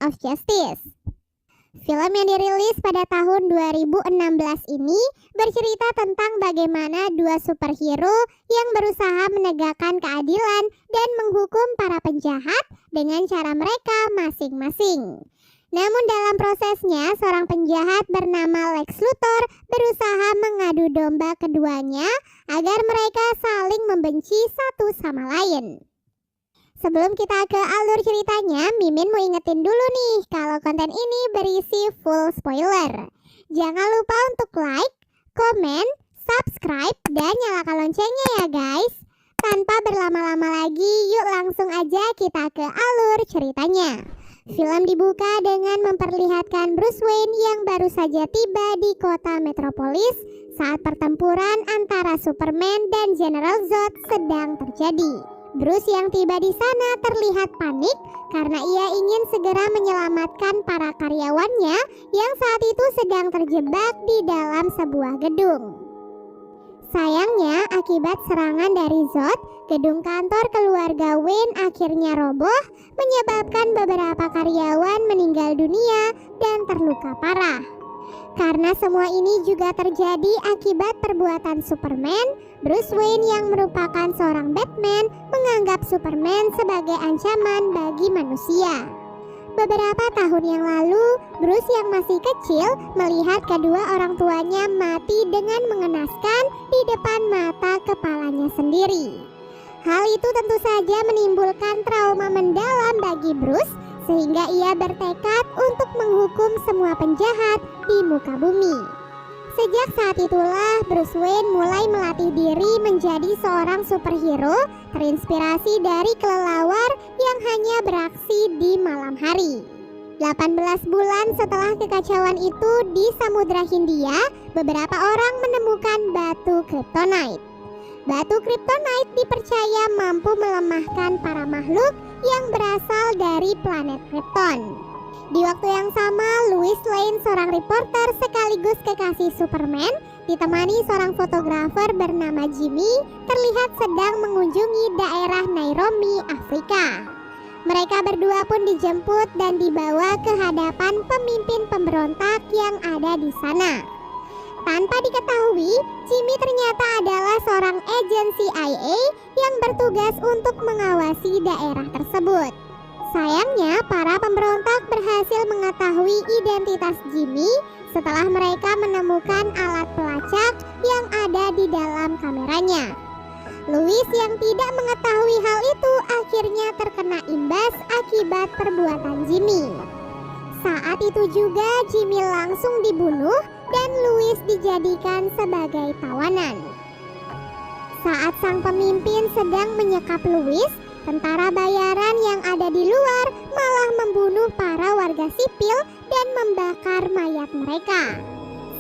of Justice. Film yang dirilis pada tahun 2016 ini bercerita tentang bagaimana dua superhero yang berusaha menegakkan keadilan dan menghukum para penjahat dengan cara mereka masing-masing. Namun dalam prosesnya, seorang penjahat bernama Lex Luthor berusaha mengadu domba keduanya agar mereka saling membenci satu sama lain. Sebelum kita ke alur ceritanya, Mimin mau ingetin dulu nih kalau konten ini berisi full spoiler. Jangan lupa untuk like, komen, subscribe, dan nyalakan loncengnya ya guys. Tanpa berlama-lama lagi, yuk langsung aja kita ke alur ceritanya. Film dibuka dengan memperlihatkan Bruce Wayne yang baru saja tiba di kota metropolis saat pertempuran antara Superman dan General Zod sedang terjadi. Bruce yang tiba di sana terlihat panik karena ia ingin segera menyelamatkan para karyawannya yang saat itu sedang terjebak di dalam sebuah gedung. Sayangnya, akibat serangan dari Zod, gedung kantor keluarga Wayne akhirnya roboh, menyebabkan beberapa karyawan meninggal dunia dan terluka parah. Karena semua ini juga terjadi akibat perbuatan Superman, Bruce Wayne yang merupakan seorang Batman menganggap Superman sebagai ancaman bagi manusia. Beberapa tahun yang lalu, Bruce yang masih kecil melihat kedua orang tuanya mati dengan mengenaskan di depan mata kepalanya sendiri. Hal itu tentu saja menimbulkan trauma mendalam bagi Bruce, sehingga ia bertekad untuk menghukum semua penjahat di muka bumi. Sejak saat itulah Bruce Wayne mulai melatih diri menjadi seorang superhero terinspirasi dari kelelawar yang hanya beraksi di malam hari. 18 bulan setelah kekacauan itu di Samudra Hindia, beberapa orang menemukan batu Kryptonite. Batu Kryptonite dipercaya mampu melemahkan para makhluk yang berasal dari planet Krypton. Di waktu yang sama, Lois Lane, seorang reporter sekaligus kekasih Superman, ditemani seorang fotografer bernama Jimmy, terlihat sedang mengunjungi daerah Nairobi, Afrika. Mereka berdua pun dijemput dan dibawa ke hadapan pemimpin pemberontak yang ada di sana. Tanpa diketahui, Jimmy ternyata adalah seorang agen CIA yang bertugas untuk mengawasi daerah tersebut. Sayangnya, para pemberontak berhasil mengetahui identitas Jimmy setelah mereka menemukan alat pelacak yang ada di dalam kameranya. Lois yang tidak mengetahui hal itu akhirnya terkena imbas akibat perbuatan Jimmy. Saat itu juga Jimmy langsung dibunuh dan Lois dijadikan sebagai tawanan. Saat sang pemimpin sedang menyekap Lois, tentara bayaran yang ada di luar malah membunuh para warga sipil dan membakar mayat mereka.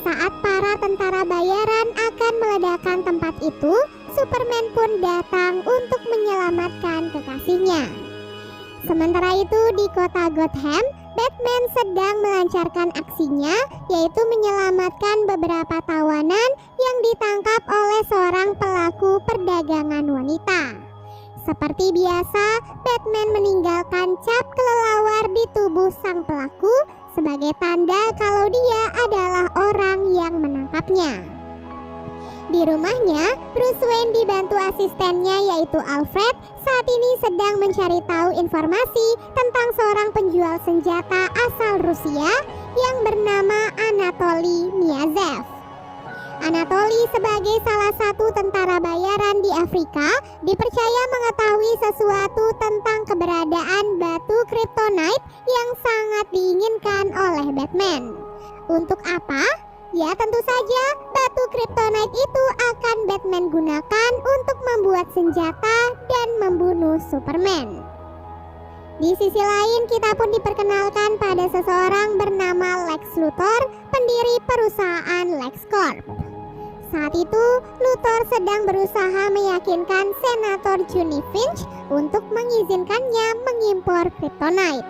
Saat para tentara bayaran akan meledakkan tempat itu, Superman pun datang untuk menyelamatkan kekasihnya. Sementara itu di kota Gotham, Batman sedang melancarkan aksinya, yaitu menyelamatkan beberapa tawanan yang ditangkap oleh seorang pelaku perdagangan wanita. Seperti biasa, Batman meninggalkan cap kelelawar di tubuh sang pelaku sebagai tanda kalau dia adalah orang yang menangkapnya. Di rumahnya, Bruce Wayne dibantu asistennya yaitu Alfred saat ini sedang mencari tahu informasi tentang seorang penjual senjata asal Rusia yang bernama Anatoly Niazev. Anatoly sebagai salah satu tentara bayaran di Afrika dipercaya mengetahui sesuatu tentang keberadaan batu Kryptonite yang sangat diinginkan oleh Batman. Untuk apa? Ya tentu saja batu Kryptonite itu akan Batman gunakan untuk membuat senjata dan membunuh Superman. Di sisi lain kita pun diperkenalkan pada seseorang bernama Lex Luthor, pendiri perusahaan LexCorp. Saat itu Luthor sedang berusaha meyakinkan Senator Johnny Finch untuk mengizinkannya mengimpor Kryptonite.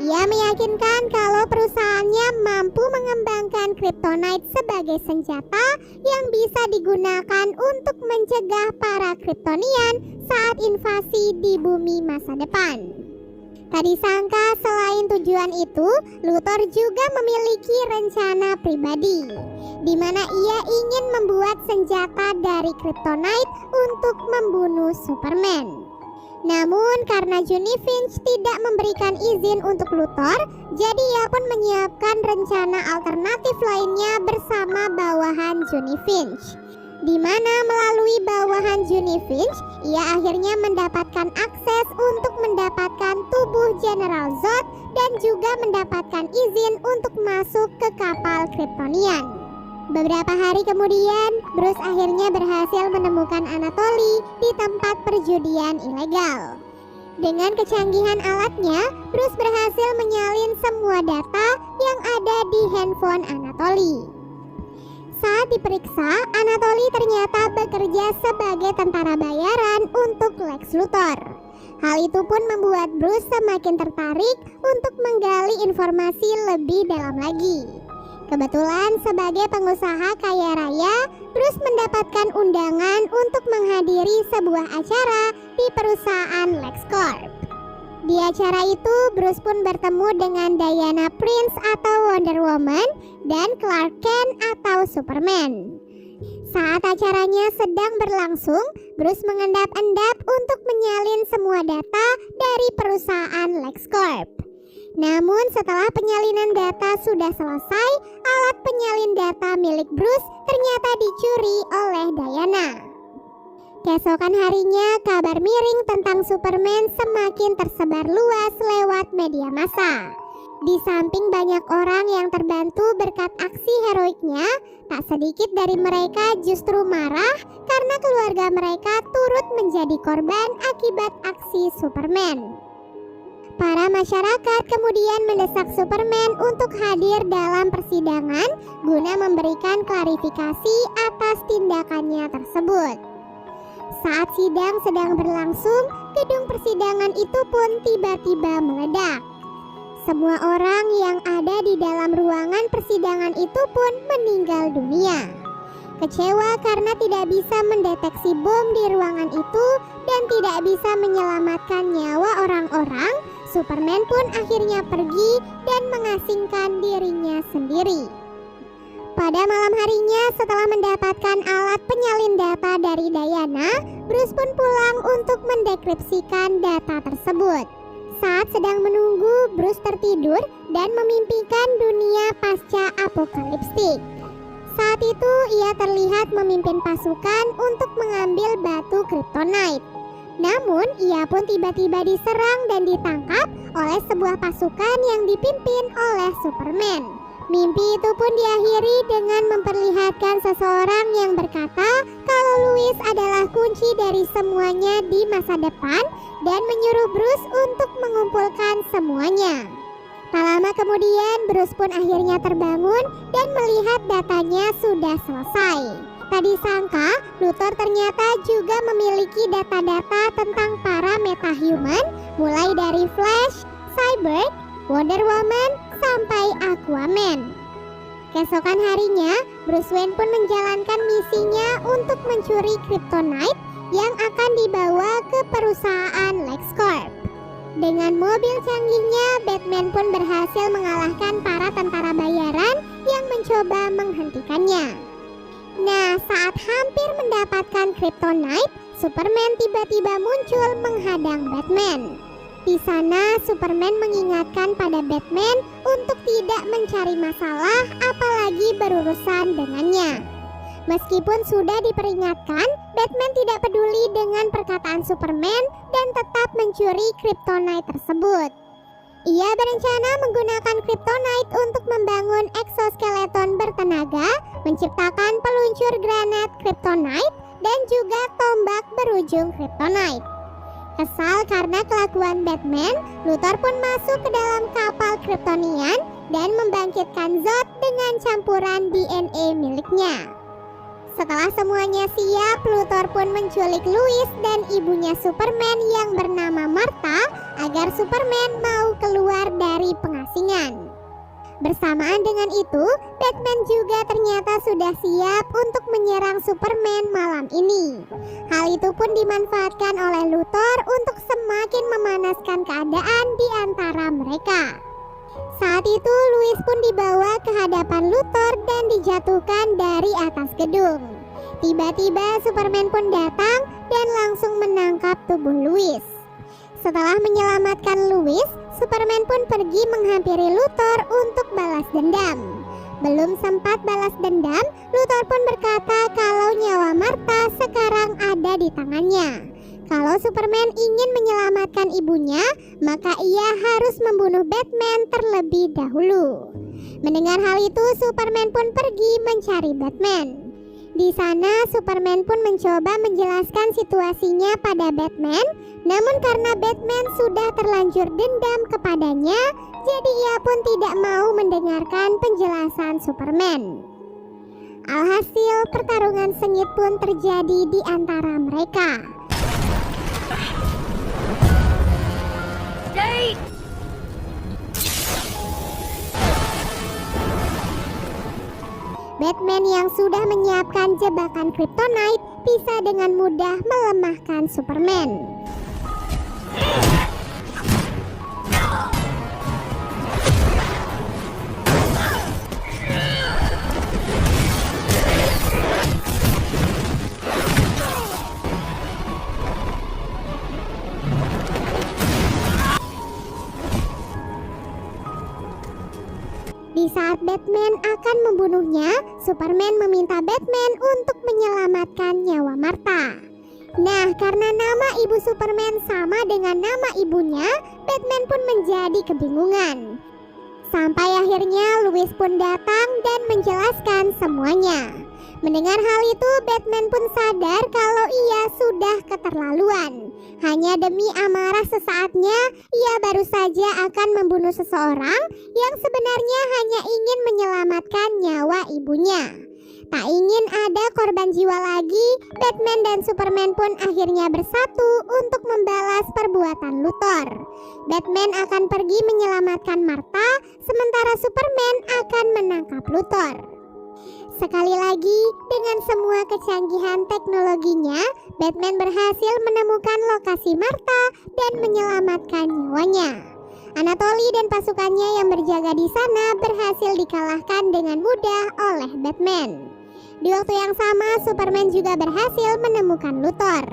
Ia meyakinkan kalau perusahaannya mampu mengembangkan Kryptonite sebagai senjata yang bisa digunakan untuk mencegah para Kryptonian saat invasi di bumi masa depan. Tak disangka selain tujuan itu, Luthor juga memiliki rencana pribadi, di mana ia ingin membuat senjata dari Kryptonite untuk membunuh Superman. Namun karena Johnny Finch tidak memberikan izin untuk Luthor, jadi ia pun menyiapkan rencana alternatif lainnya bersama bawahan Johnny Finch, di mana melalui bawahan Johnny Finch, ia akhirnya mendapatkan akses untuk mendapatkan tubuh General Zod dan juga mendapatkan izin untuk masuk ke kapal Kryptonian. Beberapa hari kemudian, Bruce akhirnya berhasil menemukan Anatoly di tempat perjudian ilegal. Dengan kecanggihan alatnya, Bruce berhasil menyalin semua data yang ada di handphone Anatoly. Saat diperiksa, Anatoly ternyata bekerja sebagai tentara bayaran untuk Lex Luthor. Hal itu pun membuat Bruce semakin tertarik untuk menggali informasi lebih dalam lagi. Kebetulan sebagai pengusaha kaya raya, Bruce mendapatkan undangan untuk menghadiri sebuah acara di perusahaan LexCorp. Di acara itu, Bruce pun bertemu dengan Diana Prince atau Wonder Woman dan Clark Kent atau Superman. Saat acaranya sedang berlangsung, Bruce mengendap-endap untuk menyalin semua data dari perusahaan LexCorp. Namun setelah penyalinan data sudah selesai, alat penyalin data milik Bruce ternyata dicuri oleh Diana. Keesokan harinya, kabar miring tentang Superman semakin tersebar luas lewat media massa. Di samping banyak orang yang terbantu berkat aksi heroiknya, tak sedikit dari mereka justru marah karena keluarga mereka turut menjadi korban akibat aksi Superman. Para masyarakat kemudian mendesak Superman untuk hadir dalam persidangan guna memberikan klarifikasi atas tindakannya tersebut. Saat sidang sedang berlangsung, gedung persidangan itu pun tiba-tiba meledak. Semua orang yang ada di dalam ruangan persidangan itu pun meninggal dunia. Kecewa karena tidak bisa mendeteksi bom di ruangan itu dan tidak bisa menyelamatkan nyawa orang-orang, Superman pun akhirnya pergi dan mengasingkan dirinya sendiri. Pada malam harinya, setelah mendapatkan alat penyalin data dari Diana, Bruce pun pulang untuk mendekripsikan data tersebut. Saat sedang menunggu, Bruce tertidur dan memimpikan dunia pasca apokaliptik. Saat itu ia terlihat memimpin pasukan untuk mengambil batu Kryptonite. Namun ia pun tiba-tiba diserang dan ditangkap oleh sebuah pasukan yang dipimpin oleh Superman. Mimpi itu pun diakhiri dengan memperlihatkan seseorang yang berkata kalau Lois adalah kunci dari semuanya di masa depan dan menyuruh Bruce untuk mengumpulkan semuanya. Tak lama kemudian Bruce pun akhirnya terbangun dan melihat datanya sudah selesai. Tak disangka, Luthor ternyata juga memiliki data-data tentang para metahuman, mulai dari Flash, Cyborg, Wonder Woman, sampai Aquaman. Keesokan harinya, Bruce Wayne pun menjalankan misinya untuk mencuri Kryptonite yang akan dibawa ke perusahaan LexCorp. Dengan mobil canggihnya, Batman pun berhasil mengalahkan para tentara bayaran yang mencoba menghentikannya. Nah, saat hampir mendapatkan Kryptonite, Superman tiba-tiba muncul menghadang Batman. Di sana, Superman mengingatkan pada Batman untuk tidak mencari masalah, apalagi berurusan dengannya. Meskipun sudah diperingatkan, Batman tidak peduli dengan perkataan Superman dan tetap mencuri Kryptonite tersebut. Ia berencana menggunakan Kryptonite untuk membangun eksoskeleton bertenaga, menciptakan peluncur granat Kryptonite, dan juga tombak berujung Kryptonite. Kesal karena kelakuan Batman, Luthor pun masuk ke dalam kapal Kryptonian dan membangkitkan Zod dengan campuran DNA miliknya. Setelah semuanya siap, Luthor pun menculik Lois dan ibunya Superman yang bernama Martha agar Superman mau keluar dari pengasingan. Bersamaan dengan itu, Batman juga ternyata sudah siap untuk menyerang Superman malam ini. Hal itu pun dimanfaatkan oleh Luthor untuk semakin memanaskan keadaan di antara mereka. Saat itu Lois pun dibawa ke hadapan Luthor dan dijatuhkan dari atas gedung. Tiba-tiba Superman pun datang dan langsung menangkap tubuh Lois. Setelah menyelamatkan Lois, Superman pun pergi menghampiri Luthor untuk balas dendam. Belum sempat balas dendam, Luthor pun berkata kalau nyawa Martha sekarang ada di tangannya. Kalau Superman ingin menyelamatkan ibunya, maka ia harus membunuh Batman terlebih dahulu. Mendengar hal itu, Superman pun pergi mencari Batman. Di sana, Superman pun mencoba menjelaskan situasinya pada Batman, namun karena Batman sudah terlanjur dendam kepadanya, jadi ia pun tidak mau mendengarkan penjelasan Superman. Alhasil, pertarungan sengit pun terjadi di antara mereka. Batman yang sudah menyiapkan jebakan Kryptonite bisa dengan mudah melemahkan Superman. Di saat Batman akan membunuhnya, Superman meminta Batman untuk menyelamatkan nyawa Martha. Nah, karena nama ibu Superman sama dengan nama ibunya, Batman pun menjadi kebingungan. Sampai akhirnya Lois pun datang dan menjelaskan semuanya. Mendengar hal itu, Batman pun sadar kalau ia sudah keterlaluan. Hanya demi amarah sesaatnya, ia baru saja akan membunuh seseorang yang sebenarnya hanya ingin menyelamatkan nyawa ibunya. Tak ingin ada korban jiwa lagi, Batman dan Superman pun akhirnya bersatu untuk membalas perbuatan Luthor. Batman akan pergi menyelamatkan Martha, sementara Superman akan menangkap Luthor. Sekali lagi, dengan semua kecanggihan teknologinya, Batman berhasil menemukan lokasi Martha dan menyelamatkan nyawanya. Anatoly dan pasukannya yang berjaga di sana berhasil dikalahkan dengan mudah oleh Batman. Di waktu yang sama, Superman juga berhasil menemukan Luthor.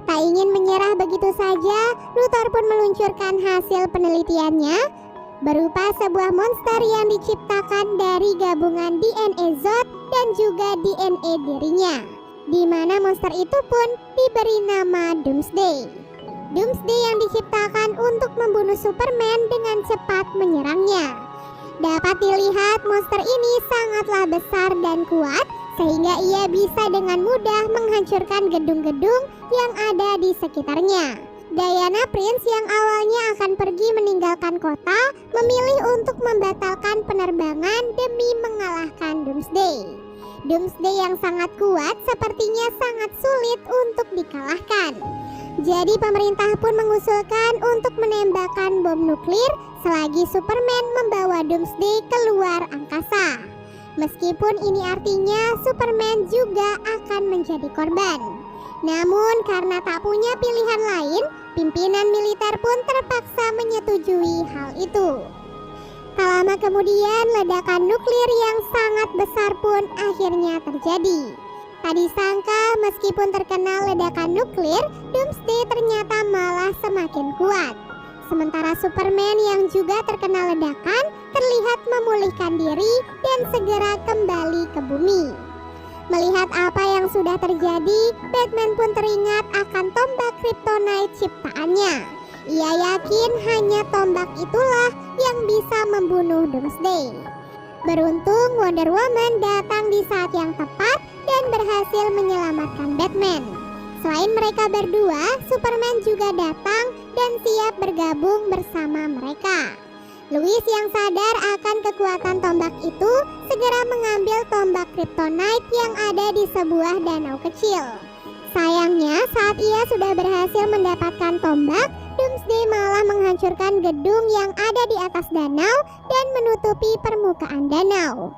Tak ingin menyerah begitu saja, Luthor pun meluncurkan hasil penelitiannya berupa sebuah monster yang diciptakan dari gabungan DNA Zod dan juga DNA dirinya, di mana monster itu pun diberi nama Doomsday. Doomsday yang diciptakan untuk membunuh Superman dengan cepat menyerangnya. Dapat dilihat monster ini sangatlah besar dan kuat, sehingga ia bisa dengan mudah menghancurkan gedung-gedung yang ada di sekitarnya. Diana Prince yang awalnya akan pergi meninggalkan kota memilih untuk membatalkan penerbangan demi mengalahkan Doomsday. Doomsday yang sangat kuat sepertinya sangat sulit untuk dikalahkan. Jadi pemerintah pun mengusulkan untuk menembakkan bom nuklir selagi Superman membawa Doomsday keluar angkasa. Meskipun ini artinya Superman juga akan menjadi korban. Namun karena tak punya pilihan lain, pimpinan militer pun terpaksa menyetujui hal itu. Tak lama kemudian, ledakan nuklir yang sangat besar pun akhirnya terjadi. Tak disangka, meskipun terkena ledakan nuklir, Doomsday ternyata malah semakin kuat. Sementara Superman yang juga terkena ledakan terlihat memulihkan diri dan segera kembali ke bumi. Melihat apa yang sudah terjadi, Batman pun teringat akan tombak Kryptonite ciptaannya. Ia yakin hanya tombak itulah yang bisa membunuh Doomsday. Beruntung Wonder Woman datang di saat yang tepat dan berhasil menyelamatkan Batman. Selain mereka berdua, Superman juga datang dan siap bergabung bersama mereka. Lois yang sadar akan kekuatan tombak itu segera mengambil tombak Kryptonite yang ada di sebuah danau kecil. Sayangnya saat ia sudah berhasil mendapatkan tombak, Doomsday malah menghancurkan gedung yang ada di atas danau dan menutupi permukaan danau.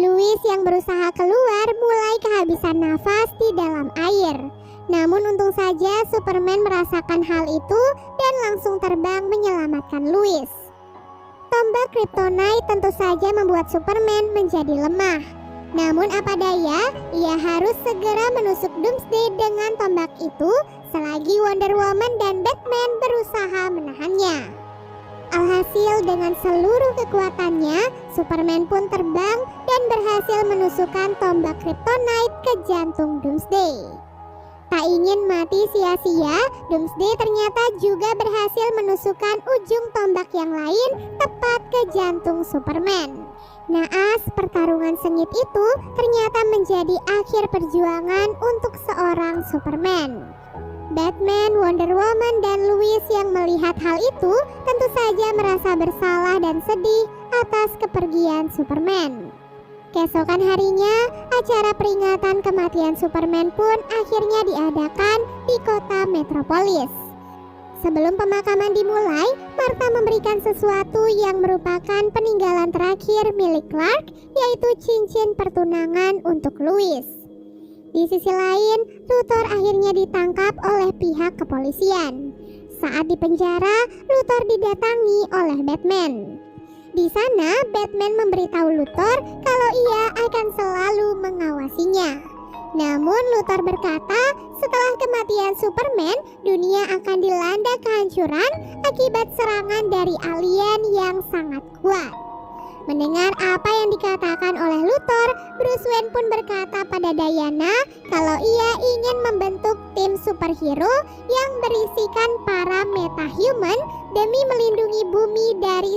Lois yang berusaha keluar mulai kehabisan nafas di dalam air. Namun untung saja Superman merasakan hal itu dan langsung terbang menyelamatkan Lois. Tombak Kryptonite tentu saja membuat Superman menjadi lemah. Namun apa daya, ia harus segera menusuk Doomsday dengan tombak itu selagi Wonder Woman dan Batman berusaha menahannya. Alhasil dengan seluruh kekuatannya, Superman pun terbang dan berhasil menusukkan tombak Kryptonite ke jantung Doomsday. Tak ingin mati sia-sia, Doomsday ternyata juga berhasil menusukkan ujung tombak yang lain tepat ke jantung Superman. Naas, pertarungan sengit itu ternyata menjadi akhir perjuangan untuk seorang Superman. Batman, Wonder Woman, dan Lois yang melihat hal itu tentu saja merasa bersalah dan sedih atas kepergian Superman. Keesokan harinya, acara peringatan kematian Superman pun akhirnya diadakan di kota Metropolis. Sebelum pemakaman dimulai, Martha memberikan sesuatu yang merupakan peninggalan terakhir milik Clark, yaitu cincin pertunangan untuk Lois. Di sisi lain, Luthor akhirnya ditangkap oleh pihak kepolisian. Saat di penjara, Luthor didatangi oleh Batman. Di sana, Batman memberitahu Luthor kalau ia akan selalu mengawasinya. Namun Luthor berkata, setelah kematian Superman, dunia akan dilanda kehancuran akibat serangan dari alien yang sangat kuat. Mendengar apa yang dikatakan oleh Luthor, Bruce Wayne pun berkata pada Diana kalau ia ingin membentuk tim superhero yang berisikan para metahuman demi melindungi bumi dari